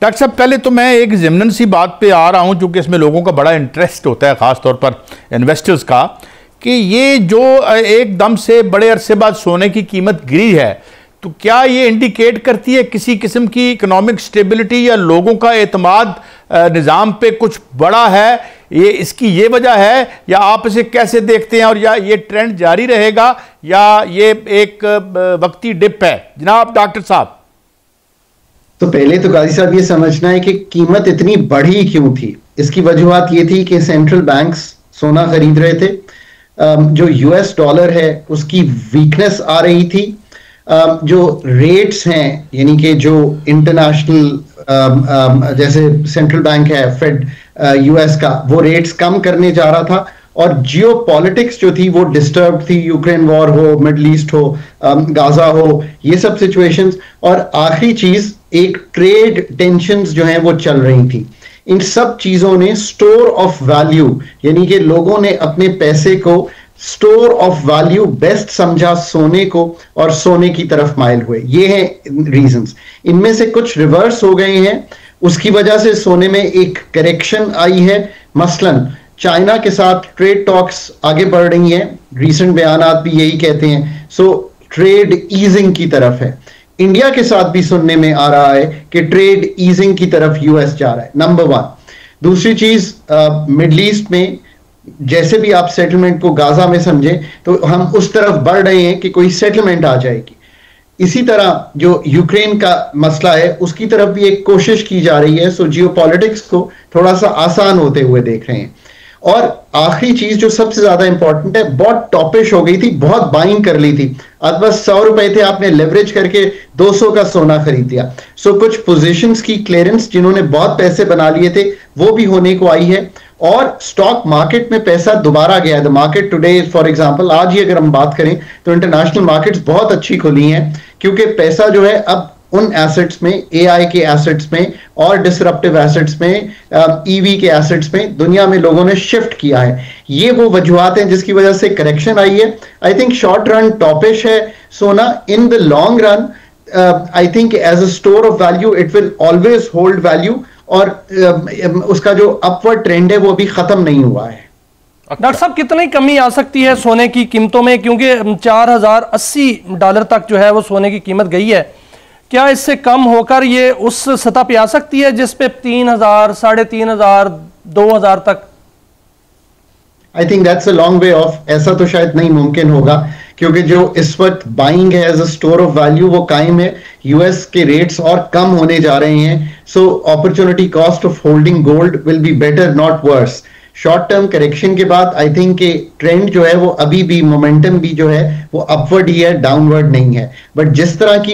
Doctor साहब, पहले तो मैं एक ज़िमनन सी बात पे आ रहा हूँ, चूँकि इसमें लोगों का बड़ा इंटरेस्ट होता है, ख़ास तौर पर इन्वेस्टर्स का, कि ये जो एकदम से बड़े अरसे बाद सोने की कीमत गिरी है, तो क्या ये इंडिकेट करती है किसी किस्म की इकोनॉमिक स्टेबिलिटी या लोगों का एतमाद निज़ाम पे कुछ बड़ा है? ये इसकी ये वजह है, या आप इसे कैसे देखते हैं, और या ये ट्रेंड जारी रहेगा या ये एक वक्ती डिप है? जनाब डॉक्टर साहब। तो पहले तो गाजी साहब ये समझना है कि कीमत इतनी बढ़ी क्यों थी। इसकी वजूहत ये थी कि सेंट्रल बैंक्स सोना खरीद रहे थे, जो यूएस डॉलर है उसकी वीकनेस आ रही थी, जो रेट्स हैं यानी कि जो इंटरनेशनल जैसे सेंट्रल बैंक है फेड यूएस का, वो रेट्स कम करने जा रहा था, और जियो पॉलिटिक्स जो थी वो डिस्टर्ब थी, यूक्रेन वॉर हो, मिडल ईस्ट हो, गाजा हो, ये सब सिचुएशंस, और आखिरी चीज एक ट्रेड टेंशंस जो हैं वो चल रही थी। इन सब चीजों ने स्टोर ऑफ वैल्यू यानी कि लोगों ने अपने पैसे को स्टोर ऑफ वैल्यू बेस्ट समझा सोने को, और सोने की तरफ माइल हुए। ये हैं रीजंस। इनमें से कुछ रिवर्स हो गए हैं, उसकी वजह से सोने में एक करेक्शन आई है। मसलन चाइना के साथ ट्रेड टॉक्स आगे बढ़ रही हैं, रीसेंट बयानात भी यही कहते हैं, सो ट्रेड ईजिंग की तरफ है। इंडिया के साथ भी सुनने में आ रहा है कि ट्रेड ईजिंग की तरफ यूएस जा रहा है, नंबर वन। दूसरी चीज, मिडल ईस्ट में जैसे भी आप सेटलमेंट को गाजा में समझें, तो हम उस तरफ बढ़ रहे हैं कि कोई सेटलमेंट आ जाएगी। इसी तरह जो यूक्रेन का मसला है उसकी तरफ भी एक कोशिश की जा रही है, सो जियोपॉलिटिक्स को थोड़ा सा आसान होते हुए देख रहे हैं। और आखिरी चीज जो सबसे ज्यादा इंपॉर्टेंट है, बहुत टॉपिश हो गई थी, बहुत बाइंग कर ली थी, अब बस 100 रुपए थे, आपने लेवरेज करके 200 का सोना खरीद लिया। सो कुछ पोजीशंस की क्लियरेंस जिन्होंने बहुत पैसे बना लिए थे वो भी होने को आई है, और स्टॉक मार्केट में पैसा दोबारा गया है। The market today for example, आज ही अगर हम बात करें तो इंटरनेशनल मार्केट्स बहुत अच्छी खुली हैं, क्योंकि पैसा जो है अब उन एसेट्स में, एआई के एसेट्स में और डिसरप्टिव एसेट्स में, ईवी के एसेट्स में दुनिया में लोगों ने शिफ्ट किया है। ये वो वजूहत हैं जिसकी वजह से करेक्शन आई है। I think short run toppish है सोना, in the long run I think as a store of value it will always hold value, और उसका जो अपवर्ड ट्रेंड है वो अभी खत्म नहीं हुआ है। डॉक्टर साहब, कितनी कमी आ सकती है सोने की कीमतों में, क्योंकि $4080 तक जो है वो सोने की कीमत गई है, क्या इससे कम होकर ये उस सतह पे आ सकती है जिस पे 3000, 3500, 2000 तक? I think that's a long way of. ऐसा तो शायद नहीं मुमकिन होगा, क्योंकि जो इस वक्त बाइंग है as a store of value वो कायम है। यूएस के रेट्स और कम होने जा रहे हैं, so opportunity cost of holding gold will be better not worse. Short term correction के बाद आई थिंक कि ट्रेंड जो है वो अभी भी, मोमेंटम भी जो है वो अपवर्ड ही है, डाउनवर्ड नहीं है। बट जिस तरह की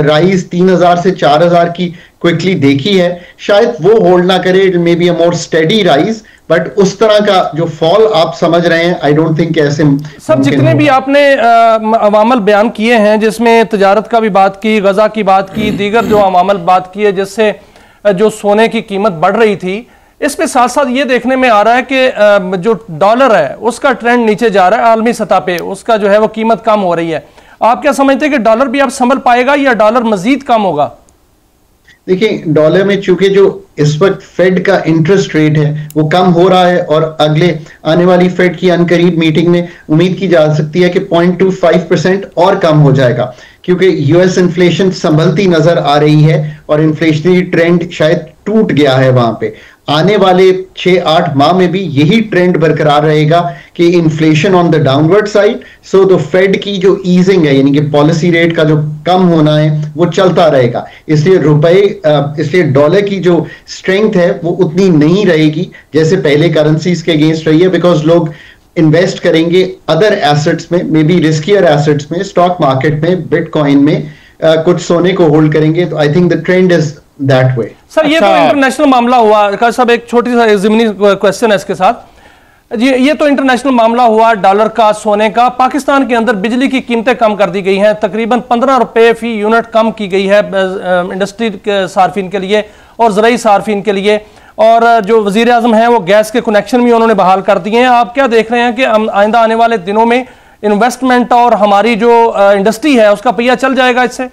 राइज 3000 से 4000 की क्विकली देखी है, शायद वो होल्ड ना करे, it may be a more steady rise, but उस तरह का जो फॉल आप समझ रहे हैं आई डोंट थिंक ऐसे। सब जितने भी आपने अवामल बयान किए हैं, जिसमें तजारत का भी बात की, गजा की बात की, दीगर जो अवामल बात की है जिससे जो सोने की कीमत बढ़ रही थी, इसमें साथ साथ ये देखने में आ रहा है कि जो डॉलर है उसका ट्रेंड नीचे जा रहा है, आलमी सतह पे उसका जो है वो कीमत कम हो रही है। आप क्या समझते हैं कि डॉलर भी अब संभल पाएगा या डॉलर मजीद कम होगा? देखिए, डॉलर में चूंकि जो इस वक्त फेड का इंटरेस्ट रेट है वो कम हो रहा है, और अगले आने वाली फेड की अनकरीब मीटिंग में उम्मीद की जा सकती है कि 0.25% और कम हो जाएगा, क्योंकि यूएस इन्फ्लेशन संभलती नजर आ रही है और इन्फ्लेशनरी ट्रेंड शायद टूट गया है वहां पे। आने वाले 6-8 माह में भी यही ट्रेंड बरकरार रहेगा कि inflation on the downward side, so the Fed की जो ईजिंग है यानी कि पॉलिसी रेट का जो कम होना है वो चलता रहेगा। इसलिए डॉलर की जो स्ट्रेंथ है वो उतनी नहीं रहेगी जैसे पहले करेंसीज के अगेंस्ट रही है, बिकॉज लोग इन्वेस्ट करेंगे अदर एसेट्स में, मे बी रिस्कियर एसेट्स में, स्टॉक मार्केट में, बिटकॉइन में, कुछ सोने को होल्ड करेंगे। तो I think the trend is that way. Sir, ये तो इंटरनेशनल मामला हुआ। सब एक छोटी सा जिमनी क्वेश्चन है इसके साथ। ये तो इंटरनेशनल मामला हुआ डॉलर का, सोने का। पाकिस्तान के अंदर बिजली की कीमतें कम कर दी गई हैं, तकरीबन 15 रुपए फी यूनिट कम की गई है इंडस्ट्री के सार्फिन के लिए और ज़राई सार्फिन के लिए, और जो वजीर आजम हैं वो गैस के कनेक्शन भी उन्होंने बहाल कर दिए हैं। आप क्या देख रहे हैं कि आइंदा आने वाले दिनों में इन्वेस्टमेंट और हमारी जो इंडस्ट्री है उसका पहिया चल जाएगा इससे?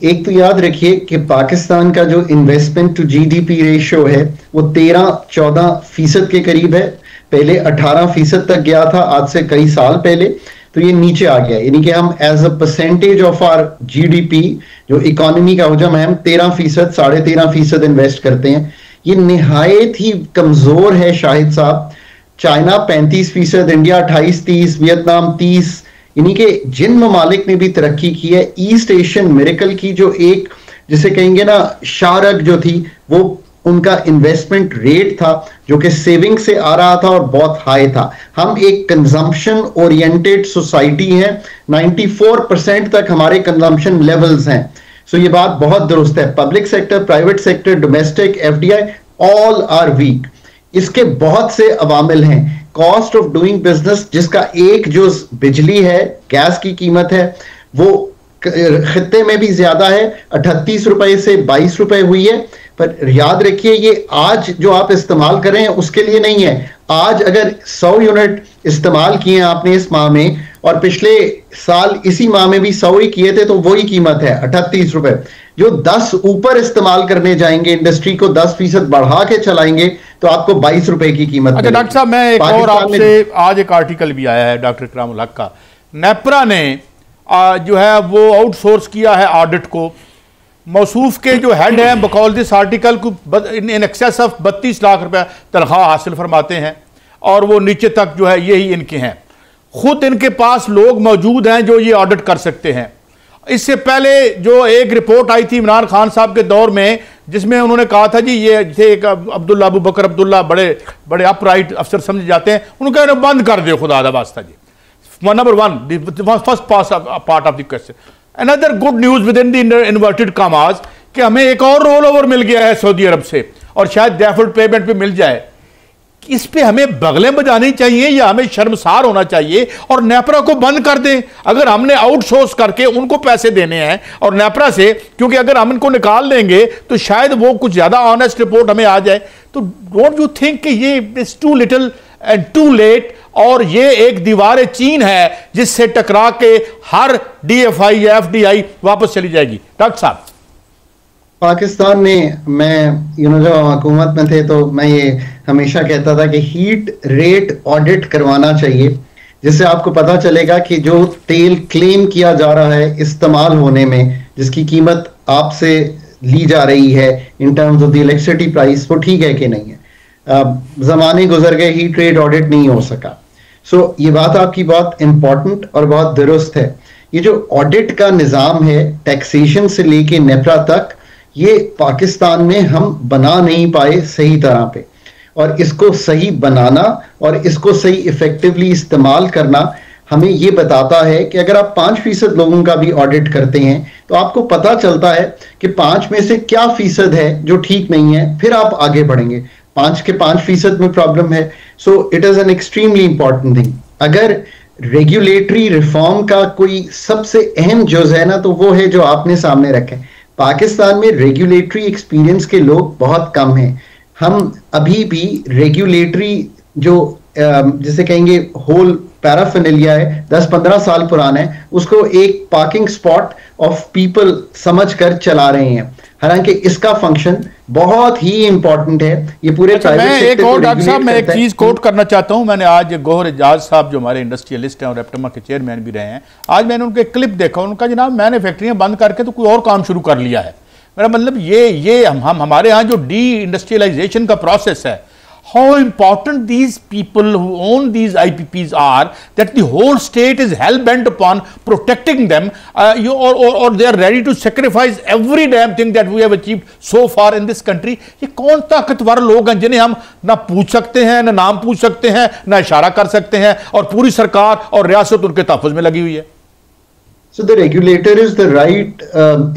एक तो याद रखिए कि पाकिस्तान का जो इन्वेस्टमेंट टू जीडीपी रेशियो है वो 13-14% के करीब है। पहले 18% तक गया था आज से कई साल पहले, तो ये नीचे आ गया। यानी कि हम as a percentage of our GDP, जो इकोनॉमी का हजम है, हम 13%, 13.5% इन्वेस्ट करते हैं। ये निहायत ही कमजोर है शाहिद साहब। China 35%, India 28-30, Vietnam 30। यानी कि जिन ममालिक ने भी तरक्की की है, ईस्ट एशियन मिरेकल की जो एक जिसे कहेंगे ना शारक जो थी, वो उनका इन्वेस्टमेंट रेट था जो कि सेविंग से आ रहा था और बहुत हाई था। हम एक कंजम्पशन ओरिएंटेड सोसाइटी है, 94% तक हमारे कंजम्पशन लेवल्स हैं। सो ये बात बहुत दुरुस्त है। Public sector, private sector, domestic, FDI, all are weak. इसके बहुत से अवामिल हैं। कॉस्ट ऑफ डूइंग बिजनेस, जिसका एक जो बिजली है, गैस की कीमत है, वो खित्ते में भी ज्यादा है, 38 रुपए से 22 रुपए हुई है। पर याद रखिए ये आज जो आप इस्तेमाल कर रहे हैं उसके लिए नहीं है। आज अगर 100 यूनिट इस्तेमाल किए आपने इस माह में, और पिछले साल इसी माह में भी 100 ही किए थे, तो वही कीमत है 38 रुपए। जो 10 ऊपर इस्तेमाल करने जाएंगे, इंडस्ट्री को 10% बढ़ा के चलाएंगे, तो आपको 22 रुपए की कीमत। अच्छा डॉक्टर साहब, मैं एक और आपसे, आज एक आर्टिकल भी आया है डॉक्टर इकरामुल हक का। नेपरा ने जो है वो आउटसोर्स किया है ऑडिट को। मौसूफ के जो हेड हैं बकौल दिस आर्टिकल को इन एक्सेस ऑफ 32 लाख रुपया तनख्वाह हासिल फरमाते हैं, और वो नीचे तक जो है यही इनके हैं। खुद इनके पास लोग मौजूद हैं जो ये ऑडिट कर सकते हैं। इससे पहले जो एक रिपोर्ट आई थी इमरान खान साहब के दौर में, जिसमें उन्होंने कहा था जी ये जैसे एक अब्दुल्ला अबू बकर अब्दुल्ला बड़े बड़े अपराइट अफसर समझे जाते हैं, उनको कहना बंद कर दे खुदा दा वास्ता जी। Number one, first part of the question. Another good news within the inverted commas कि हमें एक और रोल ओवर मिल गया है सऊदी अरब से, और शायद डेफर्ड पेमेंट पे मिल जाए। इस पे हमें बगलें बजानी चाहिए या हमें शर्मसार होना चाहिए और नेपरा को बंद कर दें? अगर हमने आउटसोर्स करके उनको पैसे देने हैं और नेपरा से, क्योंकि अगर हम इनको निकाल देंगे तो शायद वो कुछ ज्यादा ऑनेस्ट रिपोर्ट हमें आ जाए। तो डोंट यू थिंक कि ये is too little and too late, और ये एक दीवार चीन है जिससे टकरा के हर डीएफआई या एफडीआई वापस चली जाएगी? डॉक्टर साहब, पाकिस्तान में मैं जब हुकूमत में थे तो मैं ये हमेशा कहता था कि हीट रेट ऑडिट करवाना चाहिए, जिससे आपको पता चलेगा कि जो तेल क्लेम किया जा रहा है इस्तेमाल होने में, जिसकी कीमत आपसे ली जा रही है in terms of the electricity price, वो ठीक है कि नहीं है। जमाने गुजर गए, हीट रेट ऑडिट नहीं हो सका। सो ये बात आपकी बहुत इंपॉर्टेंट और बहुत दुरुस्त है। ये जो ऑडिट का निज़ाम है टैक्सेशन से लेके नेपरा तक, ये पाकिस्तान में हम बना नहीं पाए सही तरह पे, और इसको सही बनाना और इसको सही इफेक्टिवली इस्तेमाल करना हमें ये बताता है कि अगर आप 5% लोगों का भी ऑडिट करते हैं तो आपको पता चलता है कि 5 में से क्या फीसद है जो ठीक नहीं है, फिर आप आगे बढ़ेंगे। 5% में प्रॉब्लम है, so it is an extremely important thing. अगर रेगुलेटरी रिफॉर्म का कोई सबसे अहम जुज़ है ना, तो वो है जो आपने सामने रखा है। पाकिस्तान में रेगुलेटरी एक्सपीरियंस के लोग बहुत कम हैं। हम अभी भी रेगुलेटरी जो जिसे कहेंगे होल पैराफिनेलिया है, 10-15 साल पुराना है, उसको एक पार्किंग स्पॉट ऑफ पीपल समझकर चला रहे हैं। हालांकि इसका फंक्शन बहुत ही इंपॉर्टेंट है। ये पूरे मैं एक और डॉक्टर साहब, मैं एक चीज कोट करना चाहता हूं। मैंने आज गौहर एजाज साहब जो हमारे इंडस्ट्रियलिस्ट हैं और एप्टमा के चेयरमैन भी रहे हैं, आज मैंने उनके क्लिप देखा। उनका जनाब मैंने फैक्ट्रियां बंद करके तो कोई और काम शुरू कर लिया है। मेरा मतलब ये हम हमारे यहाँ जो डी इंडस्ट्रियलाइजेशन का प्रोसेस है, how important these people who own these IPPs are, that the whole state is hell bent upon protecting them, or they are ready to sacrifice every damn thing that we have achieved so far in this country. ये कौन ताकतवर लोग हैं जिन्हें हम ना पूछ सकते हैं, ना नाम पूछ सकते हैं, ना इशारा कर सकते हैं, और पूरी सरकार और रियासत उनके तहफ़्फ़ुज़ में लगी हुई है। So the regulator is the right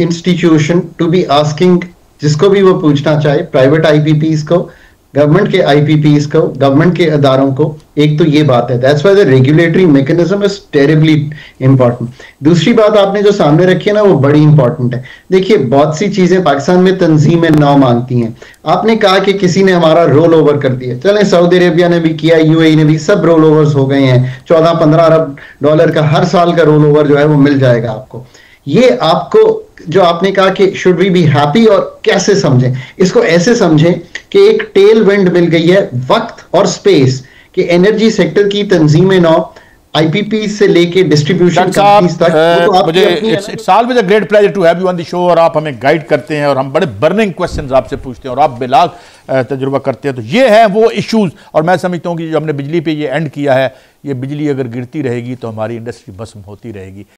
institution to be asking, जिसको भी वो पूछना चाहे, प्राइवेट IPPs को, गवर्नमेंट के IPPs को, गवर्नमेंट के अदारों को। एक तो ये बात है, that's why the regulatory mechanism is terribly important. दूसरी बात आपने जो सामने रखी है ना, वो बड़ी इंपॉर्टेंट है। देखिए, बहुत सी चीजें पाकिस्तान में तंजीमें नौ मांगती हैं। आपने कहा कि किसी ने हमारा रोल ओवर कर दिया, चलें सऊदी अरेबिया ने भी किया, UAE ने भी, सब रोल ओवर्स हो गए हैं। $14-15 अरब का हर साल का रोल ओवर जो है वो मिल जाएगा आपको। ये आपको जो आपने कहा कि शुड वी बी हैप्पी, और कैसे समझें इसको? ऐसे समझें कि एक टेल विंड मिल गई है, वक्त और स्पेस, कि एनर्जी सेक्टर की तंजीमें नौ आईपीपी से लेके डिस्ट्रीब्यूशन कंपनीज तक, मुझे it's always a great pleasure to have you on the show, और आप हमें गाइड करते हैं और हम बड़े बर्निंग क्वेश्चंस आपसे पूछते हैं और आप बेलाग तजुर्बा करते हैं। तो ये है वो इश्यूज, और मैं समझता हूँ कि जो हमने बिजली पे ये एंड किया है, ये बिजली अगर गिरती रहेगी तो हमारी इंडस्ट्री भस्म होती रहेगी।